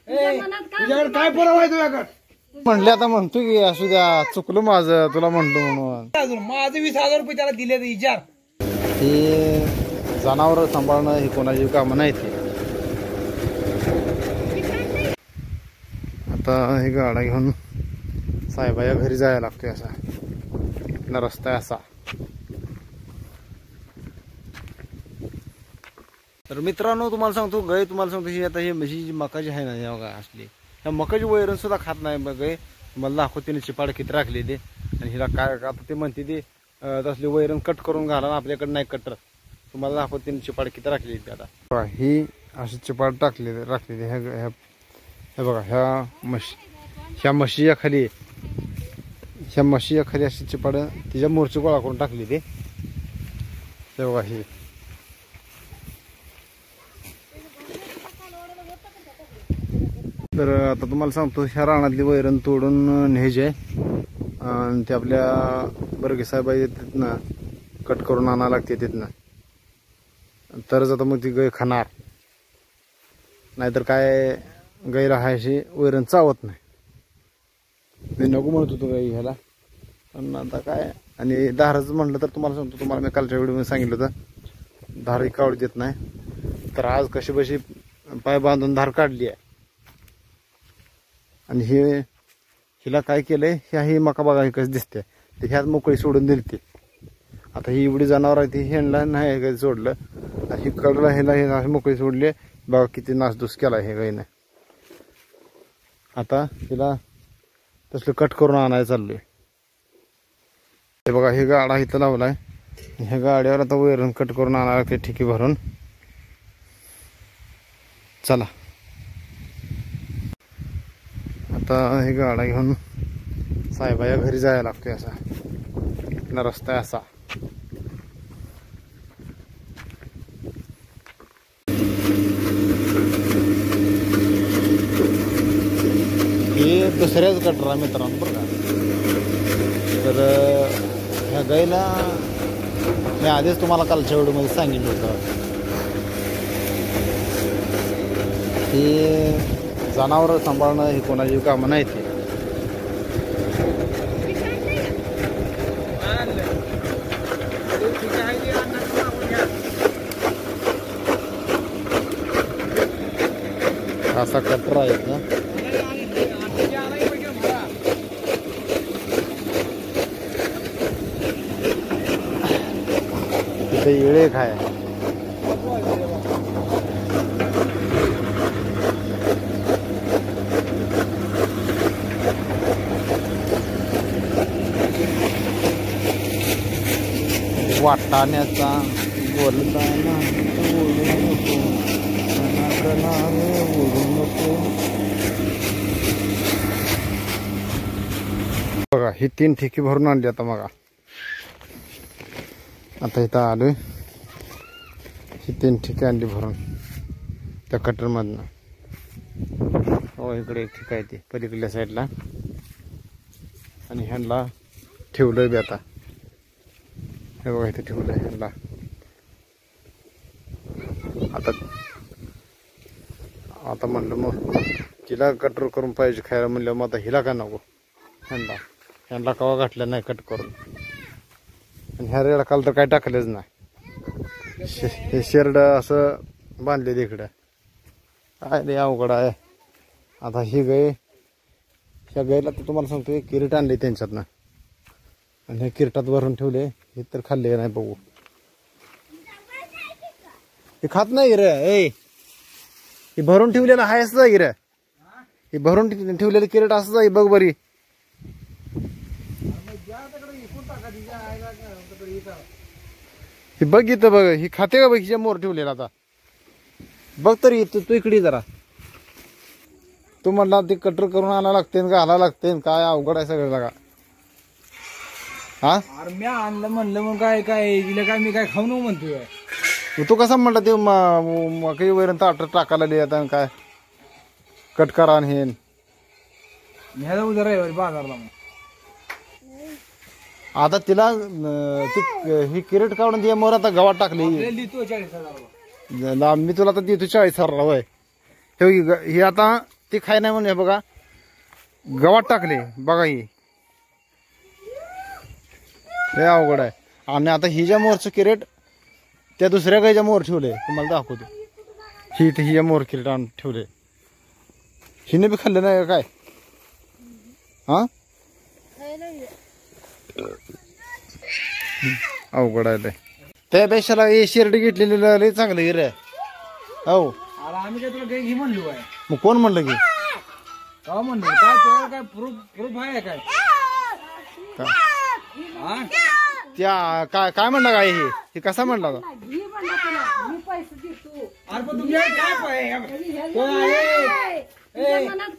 तुझ्याकडे काय पुरावा आहे तुझ्याकडे? म्हणले आता म्हणतो की असू द्या, चुकलं माझं, तुला म्हणलो म्हणून. अजून माझं 20,000 रुपये त्याला दिले विचार. हे जनावर सांभाळणं ही कोणाची कामं नाही ती. आता हे गाडा घेऊन साहेबाच्या घरी जायला लागतोय. असा ना रस्ता आहे असा. तर मित्रांनो तुम्हाला सांगतो गाय, तुम्हाला सांगतो ही आता ही म्हशी जी मका जी आहे ना या बघा असली, ह्या मकाची वैरण सुद्धा खात नाही बघ गाय. मला दाखव तिने चिपाड किती राखलेली आणि हिला काय आता ते म्हणते ते तसली वैरण कट करून घाला, आपल्याकडे नाही कटर. तुम्हाला दाखव तिने चिपाड किती राखलेली. आता ही अशी चिपाड राखलेली हे बघा. ह्या म्हशीच्या खाली अशी चिपाड तिच्या मोर्ची गोळा करून टाकली ते बघा. ही तर आता तुम्हाला सांगतो ह्या रानातली वैरण तोडून न्यायची आहे आणि ते आपल्या बर्गे साहेब तिथनं कट करून आणावं लागते तिथनं. तरच आता मग ती गाय खाणार, नाहीतर काय गायला हायशी वैरण चावत नाही. मी नको म्हणत होतो गाई ह्याला, पण आता काय. आणि धारच म्हटलं तर तुम्हाला सांगतो, तुम्हाला मी कालच्या व्हिडिओमध्ये सांगितलं होतं धार ही काढू देत नाही. तर आज कशी बशी पाय बांधून धार काढली आहे. आणि हिला काय केलंय, ही मका बघा ही कशी दिसते, ते ह्यात मोकळी सोडून दिली ती. आता ही एवढी जनावर आहे ती ह्यांना नाही काही सोडलं, ही कडला ह्याला मोकळी सोडली. बघा किती नासधूस केला हे गाईने. आता हिला तसलं कट करून आणायला चाललोय. हे बघा हे गाडा इथं लावलाय, ह्या गाड्यावर आता वैरण कट करून आणायला लागते ठिकी भरून. चला आता हे गाडा घेऊन साहेबाच्या घरी जायला लागतोय. असा ना रस्ता आहे असा. हे दुसऱ्याच कटरा मित्रांनो बरं का. तर ह्या गाईला मी आधीच तुम्हाला कालच्या व्हिडिओमध्ये सांगितलं होतं की जनावर सांभाळणं ही कोणाची कामं नाही ती. असा कटरा आहे ना. तिथे येळे खाय वाटाण्याचा बोलताना बोलू नको. बघा ही 3 ठिकी भरून आणली. आता मग आता इथं आलोय, ही 3 ठिकी आणली भरून त्या कटर मधनं. हो इकडे एक ठिका आहे ती पलीकडल्या साईडला, आणि ह्यांना ठेवलंय बी. आता हे बघा इथे ठेवलंय ह्यांना. आता म्हणलं मग तिला कटर करून पाहिजे खायला, म्हणलं मग आता हिला काय नको. ह्यांना कवा घातलं नाही कट करून. आणि ह्या रेडा काल तर काय टाकलेच नाही. हे शेरड असं बांधले इकडं. काय रे अवघड आहे. आता ही गाय, ह्या गायला तर तुम्हाला सांगतो एक किरीट आणले त्यांच्यातनं, आणि हे किरटात भरून ठेवले. हे तर खाल्ले नाही बघू. हे खात नाही रे. हे भरून ठेवलेलं आहे असं जाई रे. हे भरून ठेवलेलं किरीट असं जाई बघ बरी. हे बघ इथं बघ, ही खाते का बघ हिच्या मोर ठेवलेला. आता बघ तरी तू इकडे जरा. तू म्हणला ते कटर करून आणावं लागते घालावं लागते, काय अवघड आहे सगळं बघा. हा अरे मी आणलं म्हणलं मग काय काय तिला काय मी काय खाऊ नको म्हणतोय. तू कसा म्हणला ते काही वैरण ताट टाकायला आता काय कट करा आणि हे ह्याला उद्या रविवारी बाजारला. मग आता तिला ही किरीट काढून ती मोर आता गव्हात टाकली. लिहितो 40,000. मी तुला आता देतो 40,000 वय. हे आता ती खाय नाही म्हणून हे बघा गवात टाकले बघा ही हे अवघड आहे. आणि आता ही ज्या मोरचं किरेट त्या दुसऱ्या गाईच्या मोर ठेवले तुम्हाला दाखवतो. ही तर हिच्या मोर किरेट आणून ठेवले. हिने बी खाल्लं नाही काय हा अवघड आहे. त्यापेक्षा हे शिर्ड घेतलेली लय चांगलं गिर हो. अरे आम्ही काय तुला काही घे म्हणलो आहे. मग कोण म्हणलं की का म्हणलो काय तुला काय प्रूफ आहे काय हा? त्या काय काय म्हणलं काय हे कसा म्हणला का अरे पण तुझ्याकडे काय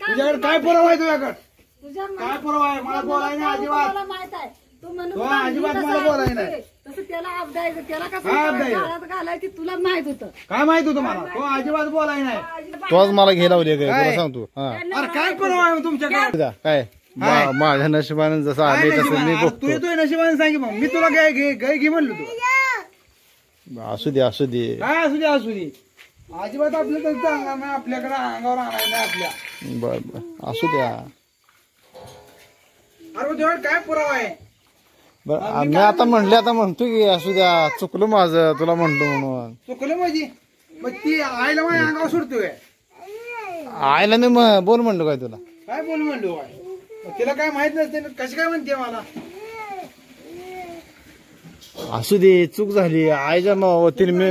तुझ्याकडे काय पुरावा आहे तुझ्याकडे काय पुरावा आहे मला बोलाय नाही अजिबात अजिबात मला बोलाय नाही. तुला माहित होतं काय माहित होतं मला तो अजिबात बोलाय नाही. तोच मला घे लावले काय तुला सांगतो हा अरे काय पुरावा आहे तुमच्याकडे काय माझ्या नशिबानं जसं आले तसं मी तू बघतो. येतोय नशिबाने सांगी मग मी तुला काय घे म्हणलो तुला असू दे असू दे काय असू दे अजिबात आपल्या तर चांगला नाही आपल्याकडे अंगावर आणायला नाही आपल्या. बर बर असू द्या. अरे तुझ्याकडे काय पुरावा आहे बर मी आता म्हणतो की असू द्या चुकलं माझं तुला म्हणतो म्हणून. चुकलं माझी मग ती आईला माझ्या अंगावर सोडतोय आयला मी बोल म्हणलो काय तुला काय बोल म्हणलो काय मग तिला काय माहित नसते कशी काय म्हणते मला. असू दे चूक झाली आईच्या वतीने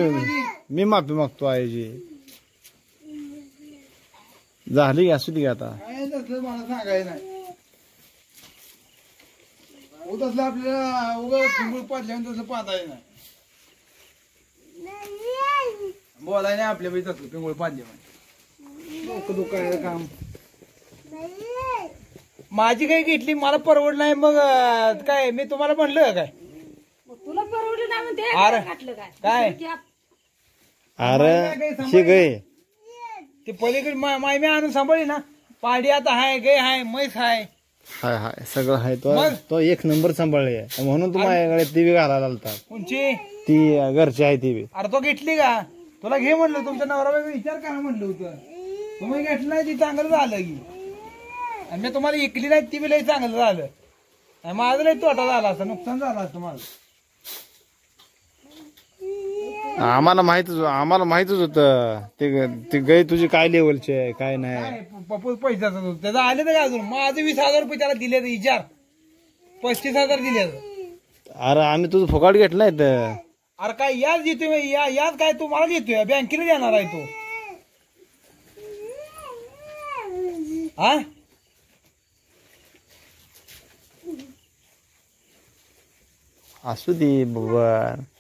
मी माफी मागतो आईची झाली असू दे आता. काय तसलं मला सांगायचं नाही तसलं आपल्याला उगाच चिंबूळ पाडल्यावर तसलं पाहतायचं नाही बोलाय नाही आपल्या बाई तसलं पिंगुळ पाडले डोकं दुखायचं काम. माझी काही घेतली मला परवड नाही मग काय मी तुम्हाला म्हणलं काय तुला परवडलं नाही म्हणते अरे घातलं काय काय अरे शी गई ते पलीकडे माय मी आणून सांभाळली ना पाडी आता हाय गाय हाय म्हैस हाय हाय हाय सगळं हाय मग? तो एक नंबर सांभाळले म्हणून तू माझ्याकडे ती बी घालायला आलता. कोणची ती घरची आहे ती बी. अरे तो घेतली का तुला घे म्हणलं तुमच्या नवरा विचार करा म्हणलं होतं तुम्ही घेतलं नाही ती चांगलं झालं की आणि मी तुम्हाला इकली नाही ती बी लई चांगलं झालं आणि माझं लई तोटा झाला असता नुकसान झालं असतं माझं. आम्हाला माहितच होतं ते गाय तुझी काय लेवलची आहे काय नाही. काय पप्पू पैशाचा होता त्याचं आले तर अजून माझं 20,000 रुपये त्याला दिले विचार 35,000 दिले. अरे आम्ही तुझं फुकाट घेतलं नाही तर अरे काय याच देतोय याच काय तू मला देतोय बँकेला देणार आहे तू हा असू दे बाबा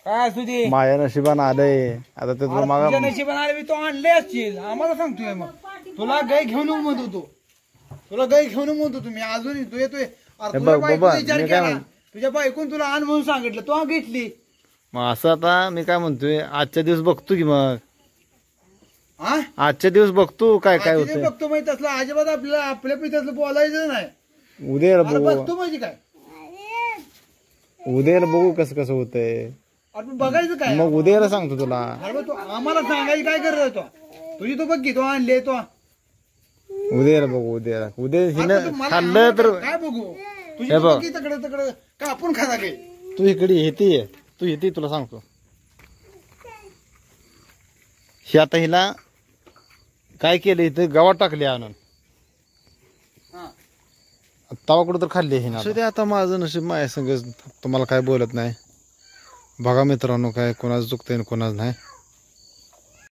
काय असू दे माझ्या नशिबानं आलंय आता ते तुला मागा तुझ्या नशिबाने आले तो आणले असतील आम्हाला सांगतोय मग तुला गाय घेऊन येऊ म्हणतो तो तुला गाय घेऊन येऊ म्हणतो तुम्ही अजून तू येतोय अरे तुझ्या बायकोचा विचार केला तुझ्या बायकून तुला आण म्हणून सांगितलं तो घेतली. मग असं आता मी काय म्हणतोय आजच्या दिवस बघतो की मग हा आजच्या दिवस बघतो काय काय होतंय. बघतो माहिती असलं अजिबात आपल्या पिठातलं बोलायचं नाही उद्याला अरे बघू बघतो म्हणजे काय उद्याला बघू कसं होतंय. अरे बघायचं काय मग उद्याला सांगतो तुला. अरे तू आम्हाला सांगायची काय करत तो तुझी तो बघ की तो आणले तो उद्याला बघू उद्या आता हिनं तू मला खाल्लं तर काय बघू तुझी हे तो बघ. बघ की तकडं का आपण खाजा काय तू इकडे येते तुला सांगतो. ही आता हिला काय केलं इथं गावात टाकले आणून तवा कुठं तर खाल्ली हिना. ते आता माझं नशीब माझ्या संग तुम्हाला काय बोलत नाही. बघा मित्रांनो काय कोणाचं चुकतंय कोणाचं नाही.